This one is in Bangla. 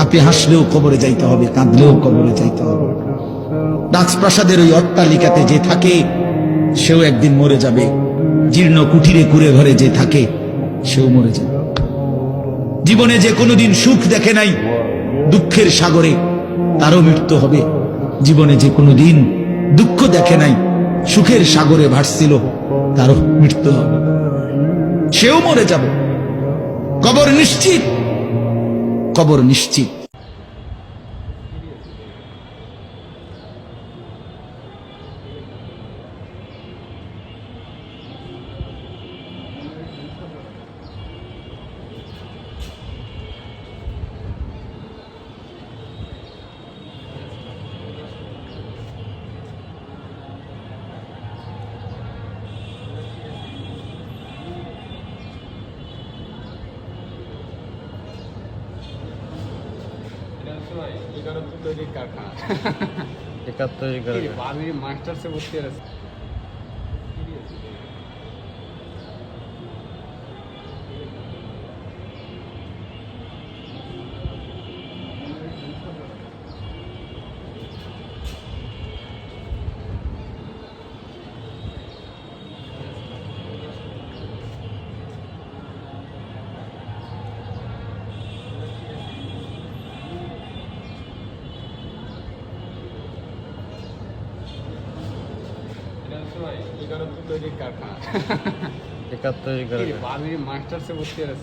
আপনি হাসলেও কবরে যাইতে হবে, কাঁদলেও কবরে যাইতে হবে। রাজপ্রাসাদের ওই অট্টালিকাতে যে থাকে সেও একদিন মরে যাবে, জীর্ণ কুঠিরে কুড়ে ঘরে যে থাকে সেও মরে যাবে। জীবনে যে কোনোদিন সুখ দেখে নাই দুঃখের সাগরে, তারও মৃত্যু হবে। জীবনে যে কোনোদিন দুঃখ দেখে নাই সুখের সাগরে ভাসছিল, তারও মৃত্যু হবে, সেও মরে যাবে। কবর নিশ্চিত, কবর নিশ্চিত। তৈরির কারখানা একাত তৈরি করে আমি মাস্টার্সে ভর্তি আছে। তৈরির কারখানা একাত তৈরি করে আমি মাস্টার্সে ভর্তি আছে।